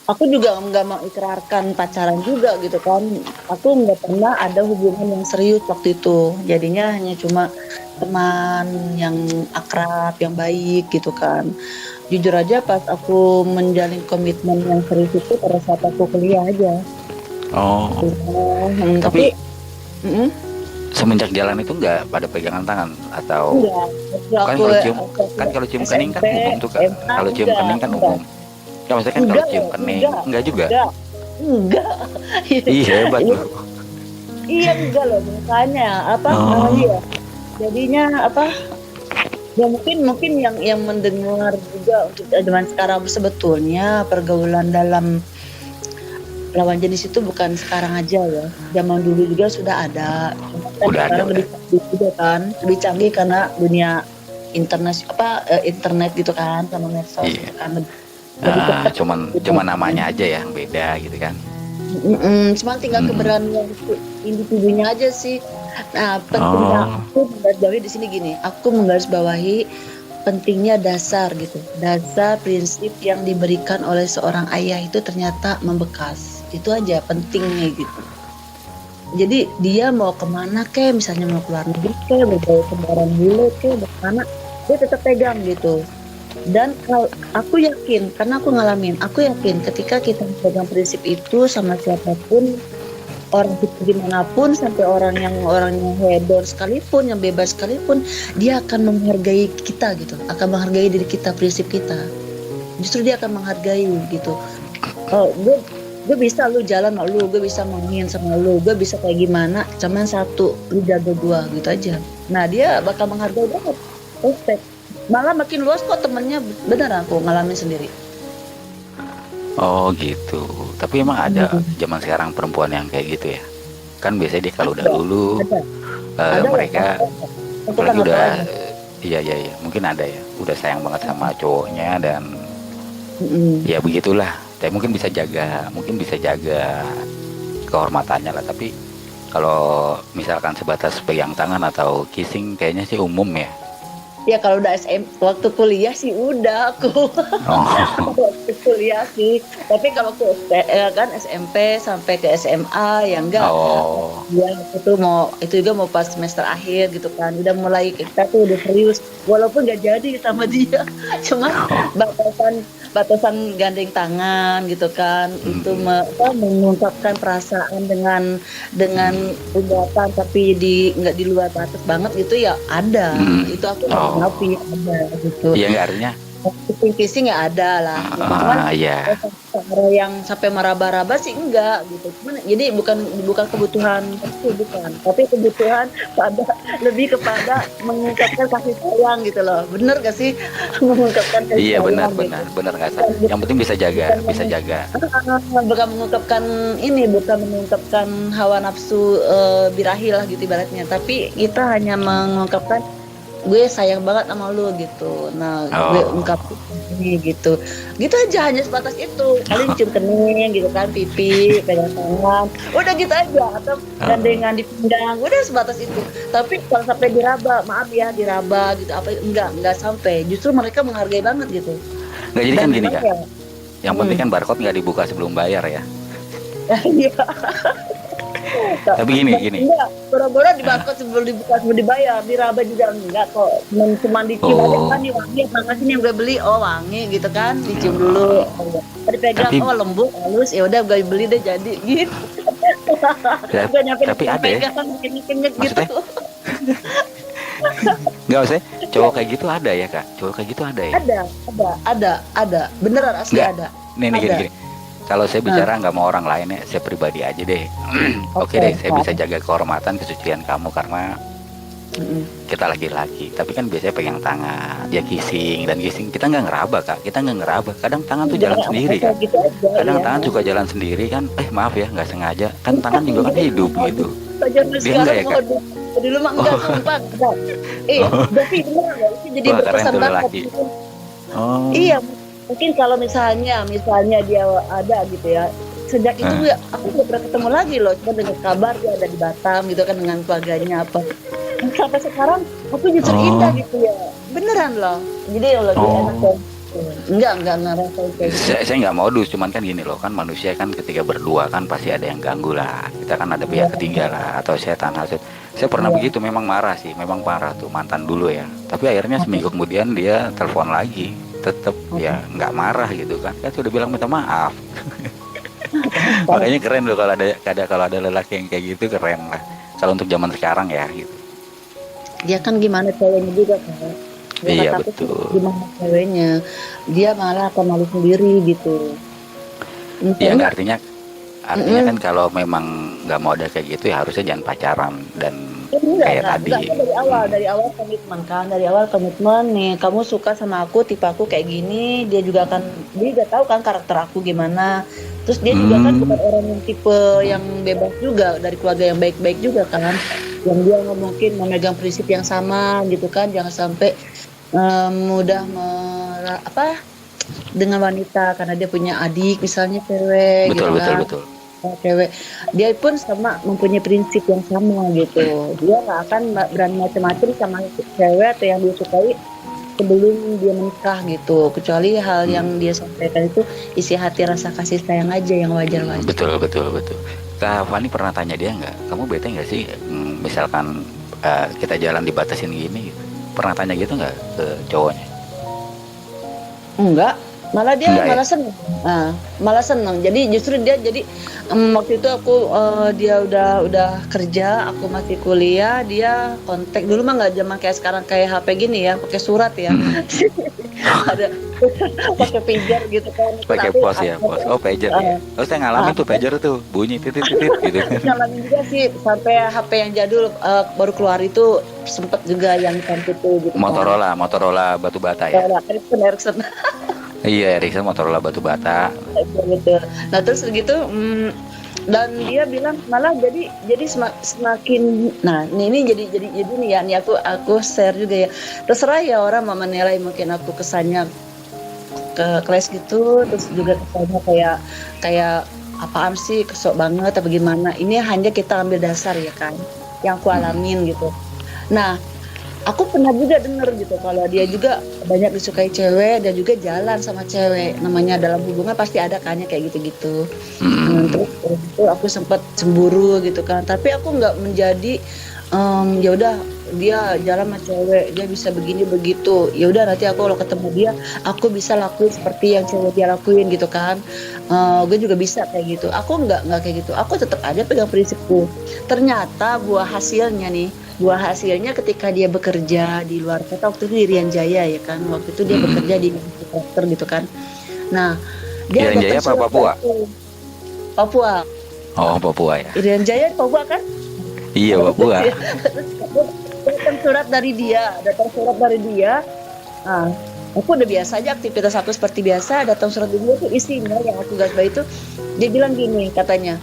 aku juga nggak mengikrarkan pacaran juga gitu kan. Aku nggak pernah ada hubungan yang serius waktu itu. Jadinya hanya cuma teman yang akrab, yang baik gitu kan. Jujur aja pas aku menjalin komitmen yang serius itu pada saat aku kuliah aja. Oh, Tapi tapi mm, semenjak jalan itu nggak pada pegangan tangan atau enggak. Waktu kan aku, kalau cium waktu aku kan kalau cium kening SMP, kan umum tuh kak. SMA, Kalau cium kening kan enggak. umum. Ya maksudnya kan kalau Enggak cium loh, kening enggak, enggak juga. enggak, enggak. Ih hebat Iya, loh. iya enggak loh, makanya apa namanya Oh, ya? Jadinya apa? Ya mungkin mungkin yang mendengar juga untuk zaman sekarang sebetulnya pergaulan dalam lawan jenis itu bukan sekarang aja ya. Zaman dulu juga sudah ada. Cuma kan udah ada sekarang udah. lebih canggih juga kan, lebih canggih karena dunia internet gitu kan sama medsos Iya. gitu kan lebih cepat Cuman gitu. cuman namanya aja ya yang beda gitu kan. Cuma tinggal Mm-mm. keberanian individunya aja sih. Nah, pentingnya Oh, aku menggarisbawahi di sini gini, aku menggarisbawahi pentingnya dasar gitu. Dasar prinsip yang diberikan oleh seorang ayah itu ternyata membekas. Itu aja pentingnya gitu. Jadi dia mau kemana kek, misalnya mau keluar negeri kek, berbawa kendaraan bule kek, berkemana, dia tetap pegang gitu. Dan kalau aku yakin, karena aku ngalamin, aku yakin ketika kita pegang prinsip itu sama siapapun, orang itu dimanapun, sampai orang yang hedon sekalipun, yang bebas sekalipun, dia akan menghargai kita gitu, akan menghargai diri kita, prinsip kita. Justru dia akan menghargai gitu. Oh, gue bisa lu jalan sama lu, gue bisa main sama lu, gue bisa kayak gimana, cuman satu, lu jaga gue gitu aja. Nah dia bakal menghargai banget, respect. Malah makin luas kok temennya, bener aku ngalamin sendiri. oh gitu. Tapi emang ada Hmm. zaman sekarang perempuan yang kayak gitu ya. Kan biasanya dia kalau udah Ada, lulu ada, ada lah, mereka kita apalagi nggak tahu udah aja. iya iya iya mungkin ada ya udah sayang banget sama cowoknya dan Mm-mm. ya begitulah. Tapi mungkin bisa jaga kehormatannya lah. Tapi kalau misalkan sebatas pegang tangan atau kissing kayaknya sih umum ya. Ya kalau udah waktu kuliah sih udah aku Oh, waktu kuliah sih. Tapi kalau aku kan SMP sampai ke SMA ya enggak. oh, Ya, itu juga mau pas semester akhir gitu kan. Udah mulai kita tuh udah serius. Walaupun gak jadi sama dia, cuma batasan batasan gandeng tangan gitu kan. Itu mengungkapkan perasaan dengan ungkapan tapi nggak di luar batas banget gitu ya ada. Itu aku nggak oh, mengapi ada gitu. iya nggak artinya, Kissing nggak ada lah gitu. Cuman ya, cara yang sampai meraba-raba sih enggak gitu. Cuman jadi bukan bukan kebutuhan itu bukan, tapi kebutuhan pada lebih kepada mengungkapkan kasih sayang gitu loh. Bener gak sih? Mengungkapkan kasih iya benar sayang gitu. benar benar nggak salah. Bukan, Yang penting bisa jaga, bukan, bisa jaga. bukan mengungkapkan ini, bukan mengungkapkan hawa nafsu birahi lah gitu ibaratnya. Tapi kita hanya mengungkapkan gue sayang banget sama lu gitu. Nah, gue Oh, ungkapin ini gitu. Gitu aja hanya sebatas itu. Paling cium kening gitu kan, pipi, pegang tangan. Udah gitu aja atau gandengan di pinggang. Udah sebatas itu. Tapi kalau sampai diraba, maaf ya diraba gitu apa enggak sampai. Justru mereka menghargai banget gitu. nggak jadi kan Dan gini memang kak. ya Yang penting kan barcode nggak dibuka sebelum bayar ya. iya. Tapi gini. Enggak, boro-boro di barcode sebelum dibuka sebelum dibayar, diraba juga enggak kok. Cuma dicium aja kan Oh, nih wangi, makasih nih yang gue beli, oh wangi gitu kan, dicium dulu. Oh, ya. Dipegang, tapi oh lembut, halus, ya udah gue beli deh jadi gitu. ya, Gue nyampe tapi ada ya. pegang kenyek gitu. Maksudnya nggak usah. Cowok kayak gitu ada ya kak. Cowok kayak gitu ada ya. Ada. Beneran asli Nggak. ada. Nih Ada. gini. Kalau saya Nah, bicara nggak mau orang lain ya, saya pribadi aja deh. Oke oke. deh, saya bisa Nah, jaga kehormatan kesucian kamu karena mm-mm. kita laki-laki. Tapi kan biasanya pegang tangan, ya kissing dan kissing kita nggak ngeraba kak. Kita nggak ngeraba. Kadang tangan tuh jalan Jangan sendiri kayak kak. gitu aja Kadang ya. tangan suka jalan sendiri kan. Maaf ya, nggak sengaja. Kan tangan juga kan hidup gitu. Zaman Dia enggak sekarang ya mau kak? dulu mah enggak Oh, sumpah enggak. oh, Tapi benar loh, itu jadi wah keren berkesan tuh banget lelaki. gitu. Oh, Iya, mungkin kalau misalnya dia ada gitu ya. Sejak itu eh, aku nggak pernah ketemu lagi loh, cuma dengar kabar dia ada di Batam gitu kan dengan keluarganya apa. Sampai sekarang aku justru indah oh, gitu ya. Beneran loh. Jadi lebih enak oh. dong. Enggak ngerasa kayak gitu. Saya nggak modus, cuman kan gini loh, kan manusia kan ketika berdua kan pasti ada yang ganggu lah. Kita kan ada Iya, pihak ketiga lah atau setan hasut. Saya pernah iya. begitu, memang marah sih, memang parah tuh mantan dulu ya. Tapi akhirnya seminggu kemudian dia telepon lagi, tetap ya nggak marah gitu kan. Kan sudah bilang minta maaf. Makanya keren loh kalau ada lelaki yang kayak gitu, keren lah. Kalau untuk zaman sekarang ya gitu. Dia kan gimana ceweknya juga kan. Dia Iya kata aku sih betul. gimana ceweknya. Dia malah akan malu sendiri gitu. Ya nggak Misalnya, artinya kan mm-mm. kalau memang nggak mau ada kayak gitu ya harusnya jangan pacaran dan kayak Enggak, tadi. kan dari awal komitmen kan, dari awal komitmen nih, kamu suka sama aku, tipe aku kayak gini, dia juga tahu kan karakter aku gimana, terus dia juga kan Hmm, bukan orang yang tipe yang bebas juga, dari keluarga yang baik-baik juga kan, yang dia mungkin memegang prinsip yang sama gitu kan, jangan sampai mudah dengan wanita karena dia punya adik misalnya cewek betul gitu betul kan. betul. Oh, cewek dia pun sama mempunyai prinsip yang sama gitu, dia nggak akan berani macam-macam sama cewek atau yang dia sukai sebelum dia menikah gitu, kecuali hal Hmm, yang dia sampaikan itu isi hati rasa kasih sayang aja yang wajar-wajar. betul betul betul. Kak Fani pernah tanya dia nggak? Kamu bete nggak sih? Misalkan kita jalan dibatasin gini, gitu. Pernah tanya gitu nggak ke cowoknya? Enggak, malah dia Enggak ya? malah seneng. Nah, malah seneng. Jadi justru dia jadi waktu itu dia udah kerja, aku masih kuliah, dia kontak dulu mah nggak zaman kayak sekarang kayak HP gini ya, pakai surat ya. Mm-mm. Ada pakai pager gitu kan. Pakai Tapi pos ya, pos. Oh pager ya. Oh saya ngalamin tuh pager tuh bunyi titit titit gitu kan. ngalamin juga sih sampai HP yang jadul baru keluar itu sempet juga yang cantik itu gitu kan. Motorola batu bata ya. Ya, Erickson. Iya Erickson Motorola batu bata. Gitu. Nah terus gitu, dan dia bilang malah jadi semakin, nah ini jadi nih ya, nih aku share juga ya, terserah ya orang mau menilai, mungkin aku kesannya ke kelas gitu, terus juga kesannya kayak kayak apaan sih, kesok banget apa gimana, ini hanya kita ambil dasar ya kan yang aku Mm-mm. alamin gitu. Nah, aku pernah juga denger gitu kalau dia juga banyak disukai cewek dan juga jalan sama cewek. Namanya dalam hubungan pasti ada kan ya kayak gitu-gitu. Mm-mm. Terus itu aku sempat cemburu gitu kan. Tapi aku nggak menjadi ya udah dia jalan sama cewek, dia bisa begini begitu. Ya udah nanti aku kalau ketemu dia, aku bisa lakuin seperti yang cewek dia lakuin gitu kan. Gue juga bisa kayak gitu. Aku nggak kayak gitu. Aku tetap aja pegang prinsipku. Ternyata buah hasilnya ketika dia bekerja di luar kota, waktu itu di Rian Jaya ya kan, waktu itu dia bekerja Mm-mm. di dokter gitu kan. Nah, dia Irian datang Jaya apa surat Papua? dari Papua. Oh Papua ya. Irian Jaya Papua kan. Iya Papua. Datang surat dari dia. Nah, aku udah biasa aja, aktivitas aku seperti biasa, datang surat dari dia tuh isinya yang aku garis bawahi itu, dia bilang gini katanya,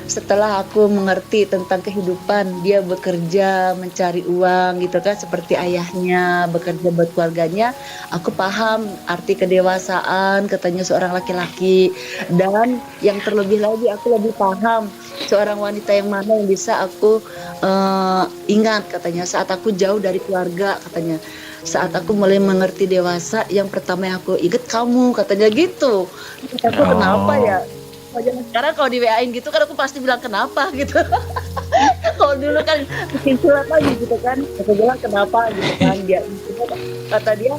setelah aku mengerti tentang kehidupan, dia bekerja mencari uang gitu kan, seperti ayahnya bekerja buat keluarganya, aku paham arti kedewasaan katanya seorang laki-laki, dan yang terlebih lagi aku lebih paham seorang wanita yang mana yang bisa aku ingat katanya saat aku jauh dari keluarga katanya, saat aku mulai mengerti dewasa, yang pertama yang aku ingat kamu katanya gitu. Aku kenapa ya? Oh. Kalau zaman sekarang kalau di WA-in gitu kan aku pasti bilang kenapa gitu. Kalau dulu kan bikin surat lagi gitu kan, aku bilang kenapa gitu kan, dia kata dia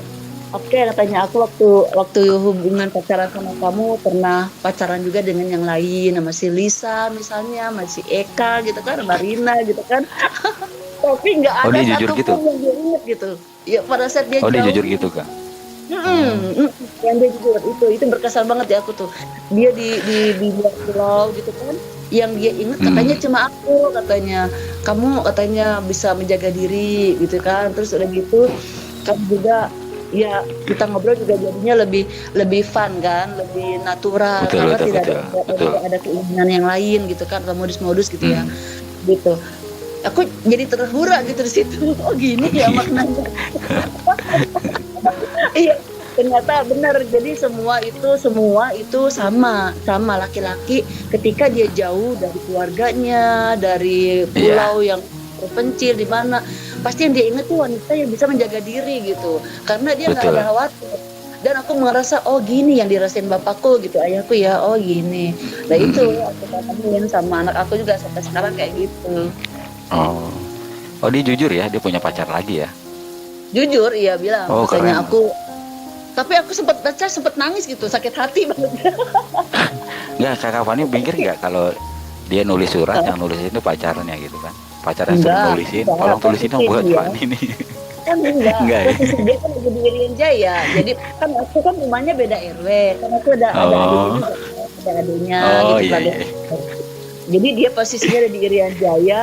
oke, katanya aku waktu hubungan pacaran sama kamu pernah pacaran juga dengan yang lain, sama si Lisa misalnya, sama si Eka gitu kan, Marina gitu kan, tapi nggak Oh ada dia jujur gitu. satupun yang dia ingat gitu ya pada saat dia Oh dia jauh. jujur gitu Kak. Oh. Yang dia jujur itu berkesan banget ya aku tuh. Dia di luar pulau gitu kan. Yang dia ingat katanya Hmm. cuma aku katanya. Kamu katanya bisa menjaga diri gitu kan. Terus udah gitu kamu juga ya kita ngobrol juga jadinya lebih lebih fun kan, lebih natural Betul karena betul tidak ada betul betul. tidak ada keinginan yang lain gitu kan, atau modus-modus gitu ya. Hmm. Gitu. Aku jadi terhura gitu di situ. Oh gini ya maknanya. Iya, ternyata benar. Jadi semua itu sama laki-laki ketika dia jauh dari keluarganya, dari Iya pulau yang terpencil di mana, pasti yang dia ingat tuh wanita yang bisa menjaga diri gitu. Karena dia nggak ada betul. khawatir. dan aku merasa oh gini yang dirasain bapakku gitu, ayahku ya, oh gini. Nah itu aku tanyain sama anak aku juga sampai sekarang kayak gitu. Oh. Oh, dia jujur ya, dia punya pacar lagi ya. Jujur iya bilang Oh, katanya keren. aku, tapi aku sempat baca sempat nangis gitu, sakit hati banget. Nggak, Kakak Fani mikir nggak kalau dia nulis surat yang nulis itu pacarnya gitu kan? Pacarnya suruh nulisin, tolong tulisin dong posisi buat dia Fani nih. kan enggak, Enggak ya? posisi dia kan lagi di Irian Jaya, jadi kan aku kan rumahnya beda RW, kan aku ada adiknya Oh. juga, ada adiknya Oh gitu iya kan. iya. Jadi dia posisinya ada di Irian Jaya,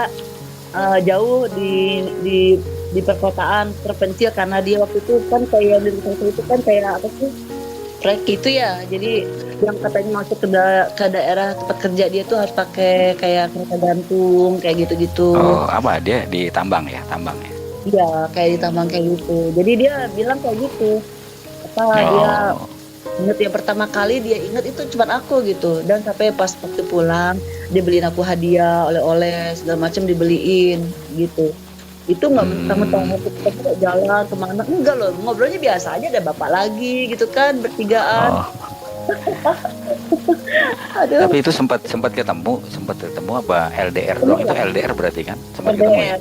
jauh di perkotaan terpencil, karena dia waktu itu kan kayak di Irian itu kan kayak apa sih, proyek itu ya. Jadi yang katanya masuk ke daerah tempat kerja dia tuh harus pakai kayak kereta gantung kayak gitu-gitu. Oh, apa dia di tambang ya, tambang ya? Iya, kayak di tambang kayak gitu. Jadi dia bilang kayak gitu. Apa dia Oh. inget yang pertama kali dia inget itu cuma aku gitu. Dan sampai pas waktu pulang dia beliin aku hadiah, oleh-oleh segala macam dibeliin gitu. Itu nggak mentang-mentang aku ketemu jalan kemana, enggak loh, ngobrolnya biasa aja, ada bapak lagi gitu kan, bertigaan. Oh. Aduh, Tapi itu sempat ketemu apa LDR doang? Itu LDR berarti kan? Sempat ketemu ya?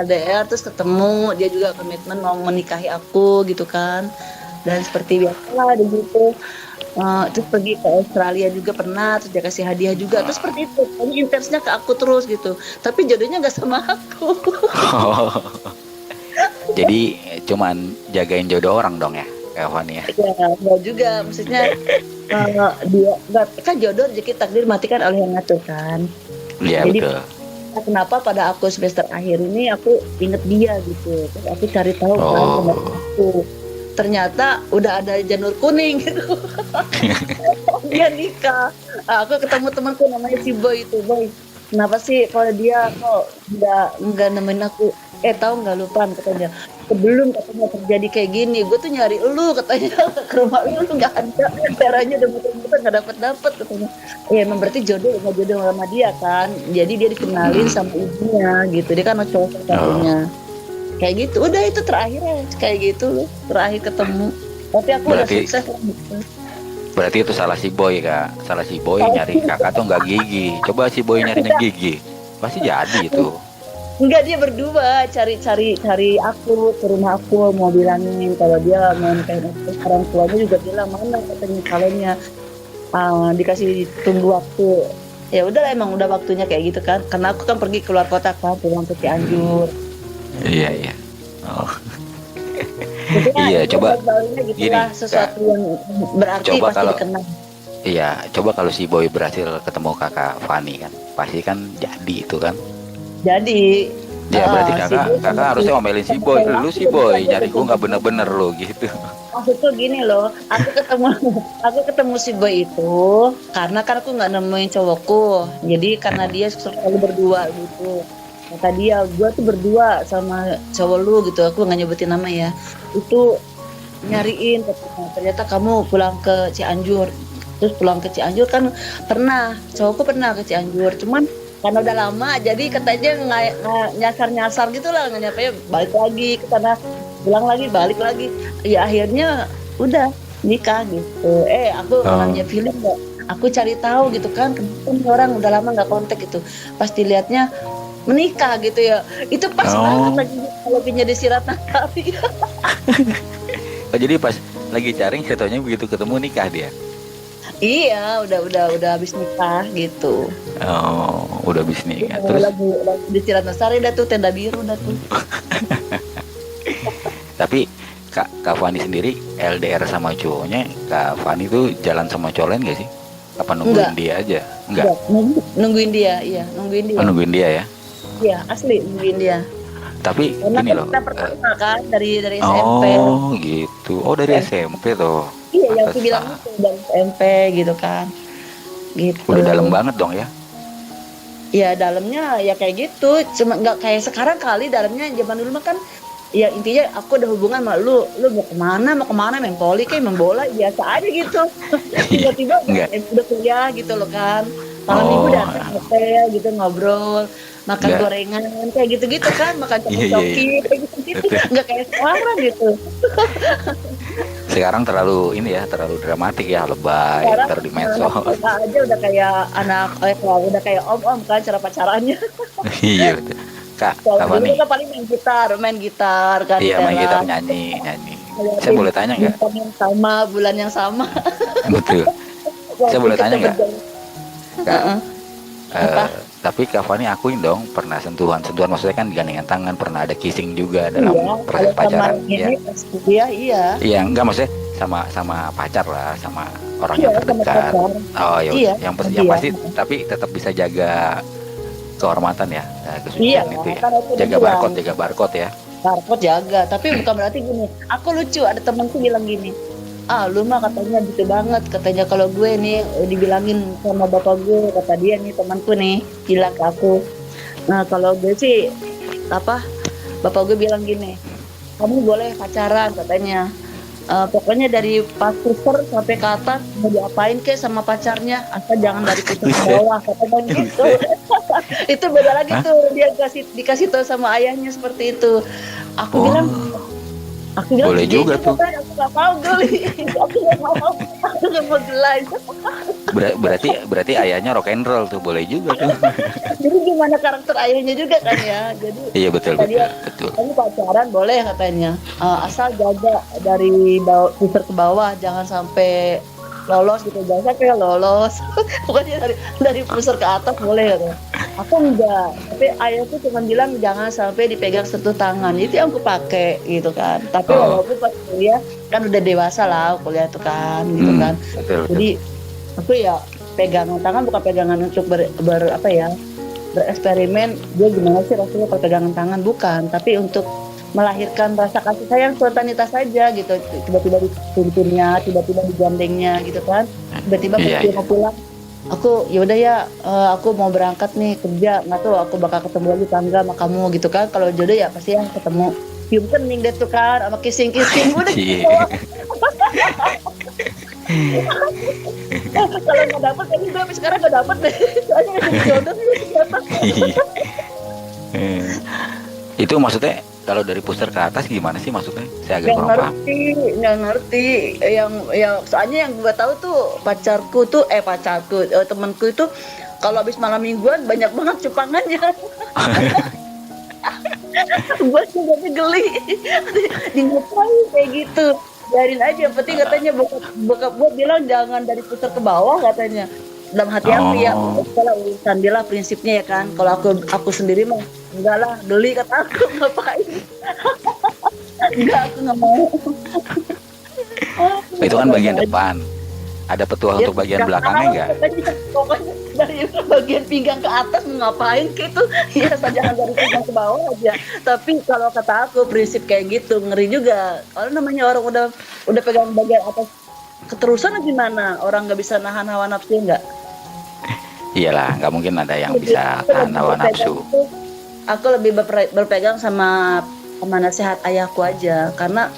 LDR terus ketemu, dia juga komitmen mau menikahi aku gitu kan. Dan seperti biasa lah dia gitu. Terus pergi ke Australia juga pernah, terus dia kasih hadiah juga, terus seperti itu. Ini intensnya ke aku terus gitu. Tapi jodohnya nggak sama aku. Oh. Jadi cuman jagain jodoh orang dong ya, Kak Fani ya? Ya, enggak juga, maksudnya dia enggak, kan jodoh rezeki takdir mati kan oleh yang ngatur kan. Iya Jadi betul. kenapa pada aku semester akhir ini aku inget dia gitu, terus aku cari tahu kan tentang Oh. itu. Ternyata udah ada janur kuning gitu. Dia nikah. Aku ketemu temanku namanya si Boy itu, Boy. Kenapa sih kalau dia kok nggak nemenin aku? Tahu nggak lupa katanya. Sebelum katanya terjadi kayak gini, gue tuh nyari elu katanya ke rumah lu nggak ada. Caranya udah muter-muter nggak dapet katanya. Emang berarti jodoh nggak jodoh sama dia kan. Jadi dia dikenalin sama ibunya gitu. Dia kan cowok satunya. Kayak gitu. Udah itu terakhir ya kayak gitu loh. Terakhir ketemu. Tapi aku udah Berarti sukses lah gitu. berarti itu salah si Boy, Kak. Salah si Boy nyari kakak tuh nggak Gigi. Coba si Boy nyarinya Gigi, pasti jadi itu. Enggak, dia berdua cari aku ke rumah aku, mau bilangin kalau dia mau nikahin aku. Orang tuanya juga bilang mana katanya calonnya. Dikasih tunggu waktu. Ya udah emang udah waktunya kayak gitu kan. Karena aku kan pergi keluar kota kan, pulang ke Cianjur. Iya iya. Oh. Jadi Iya, coba gitu gini, lah, sesuatu yang berarti Coba pasti kalau dikenal. iya, coba kalau si Boy berhasil ketemu kakak Fani kan, pasti kan jadi itu kan. Jadi Ya berarti si kakak Boy sama harusnya omelin si Boy, lu si Boy nyari gua nggak bener-bener lo gitu. maksudku gini loh, aku ketemu si Boy itu karena kan aku nggak nemuin cowokku, jadi karena dia selalu berdua gitu. Kata dia, gue tuh berdua sama cowok lu gitu, aku nggak nyebutin nama ya, itu nyariin katanya. Ternyata kamu pulang ke Cianjur, terus pulang ke Cianjur kan cowokku pernah ke Cianjur, cuman karena udah lama jadi katanya nyasar gitu lah, nggak nyampe, balik lagi ke sana, pulang lagi balik lagi, ya akhirnya udah nikah gitu. Aku namanya feeling nggak, aku cari tahu gitu kan, kenapa orang udah lama nggak kontak gitu, pas dilihatnya menikah gitu ya, itu pas banget lagi jadi si Ratna Sari. Oh, jadi pas lagi cari katanya begitu ketemu nikah dia. Iya, udah habis nikah gitu. Oh, udah habis nikah. Ya, Terus lagi di si Ratna Sari dah tuh, tenda biru dah tuh. tapi Kak Fani sendiri LDR sama cowoknya, Kak Fani tuh jalan sama cowok lain gak sih? Apa nungguin Enggak. dia aja? Enggak. Nungguin dia, iya, nungguin dia. Oh, nungguin dia ya. Iya, asli nungguin dia. Tapi Karena gini loh. kita pertama kan dari SMP. Oh, gitu. Oh, dari SMP tuh. Iya, yang aku Pantesan. bilang itu dari SMP gitu kan. Gitu. Udah dalam banget dong ya. Ya dalamnya ya kayak gitu, cuma nggak kayak sekarang kali. Dalamnya zaman dulu mah kan ya intinya aku ada hubungan sama lu mau kemana main voli kayak main bola biasa aja gitu. Tiba-tiba udah kuliah gitu loh kan, malam minggu datang ke hotel gitu, ngobrol, makan gorengan kayak gitu-gitu kan, makan coki kayak gitu-gitu, nggak kayak sekarang gitu. Sekarang terlalu ini ya, terlalu dramatik ya, lebay, Sekarang taruh di medsos. kita aja udah kayak anak, udah kayak om-om kan cara pacarannya. Iya betul. Kak, Kalau apa dulu nih? kan paling main gitar kan di Iya main gitar, teras. nyanyi, nyanyi. Saya Ngeliatin boleh tanya nggak? bintang yang sama, bulan yang sama. Betul. Saya boleh tanya nggak? Kak, Heeh. Apa? tapi Kak Fani akuin dong pernah sentuhan maksudnya kan gandengan tangan, pernah ada kissing juga dalam Iya, proses kalau sama pacaran. ini Ya, pas kuliah iya. iya enggak maksudnya sama pacar lah, sama orang Iya, yang sama terdekat. pacar. Oh ya, Iya, yang iya. pasti tapi tetap bisa jaga kehormatan ya, Iya, kesucian itu ya. karena itu dia bilang, Jaga barcode ya. barcode jaga. Tapi bukan berarti gini. Aku lucu, ada temanku bilang gini. Ah, lu mah katanya gitu banget. Katanya kalau gue nih dibilangin sama bapak gue, kata dia nih temanku nih, bilang ke aku. Nah, kalau gue sih apa? Bapak gue bilang gini, kamu boleh pacaran katanya. Pokoknya dari pas pusar sampai ke atas mau diapain kek sama pacarnya, asal jangan dari pusar ke bawah katanya gitu. Itu beda lagi Hah? tuh, dia dikasih tahu sama ayahnya seperti itu. Aku bilang Boleh "Iya, juga iya, tuh. Pak, aku nggak mau geli, aku nggak mau gelai." Berarti ayahnya rock and roll tuh, boleh juga tuh. Jadi gimana karakter ayahnya juga kan ya. Jadi Iya betul kata dia, betul. kamu pacaran boleh katanya. Asal jaga dari pusar ke bawah, jangan sampai lolos gitu, jangan sampai lolos. Pokoknya dari pusar ke atas boleh katanya. Aku enggak, tapi ayahku cuma bilang jangan sampai dipegang sentuh tangan. Itu yang aku pakai gitu kan. Tapi Oh. walaupun pas kuliah kan udah dewasa lah kuliah itu kan gitu kan. Betul. Jadi aku ya pegangan tangan bukan pegangan untuk apa ya, bereksperimen dia gimana sih rasanya kalau pegangan tangan, bukan, tapi untuk melahirkan rasa kasih sayang spontanitas saja gitu, tiba-tiba dituntunnya, tiba-tiba digandengnya gitu kan, tiba-tiba Iya, dia iya. mau pulang, aku yaudah ya, aku mau berangkat nih kerja, nggak tahu aku bakal ketemu lagi tangga sama kamu gitu kan, kalau jodoh ya pasti yang ketemu cium kening deh tuh kan, sama kissing udah gitu. Iya. Kalau nggak dapet kayaknya gue sampai sekarang nggak dapet deh, soalnya nggak jadi jodoh sih dapet. Eh, Itu maksudnya kalau dari pusar ke atas gimana sih maksudnya? Saya agak Nggak kurang paham. ngerti, nggak ngerti. Yang soalnya yang gue tahu tuh pacarku, temanku itu kalau habis malam mingguan banyak banget cupangannya. Gue juga geli, di ngapain kayak gitu. Biarin aja, yang penting katanya bokap gue bilang jangan dari pusar ke bawah katanya. Dalam hati aku ya, Oh. kalau urusan dia lah prinsipnya ya kan. Kalau aku sendiri mah enggak lah, geli kata aku, ngapain. Enggak, aku nggak mau. Itu kan bagian depan. Ada petua Ya, untuk bagian nggak belakangnya tahu, enggak? pokoknya dari bagian pinggang ke atas mau ngapain gitu, ya jangan dari pinggang ke bawah aja. Tapi kalau kata aku prinsip kayak gitu ngeri juga. Kalau namanya orang udah pegang bagian atas keterusan gimana? Orang nggak bisa nahan hawa nafsu nggak? Iyalah, nggak mungkin ada yang bisa tahan hawa nafsu. Aku lebih berpegang sama nasihat ayahku aja, karena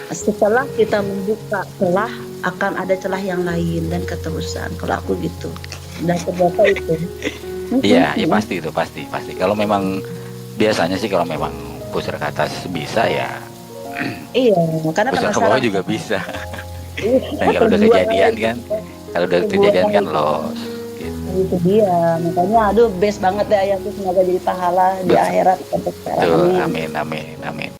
setelah kita membuka celah akan ada celah yang lain dan keterusan. Kalau aku gitu, dan ternyata itu. Iya, ya pasti itu pasti. Kalau memang biasanya sih kalau memang pusar ke atas bisa ya, Iya, karena pusar ke bawah juga bisa. Dan kalau udah Kedua kejadian kali. kan, kalau udah Kedua kejadian kan kali. los. Gitu. Itu dia, makanya aduh best banget deh ayahku, semoga jadi pahala di akhirat untuk sekarang Tuh, ini. amin.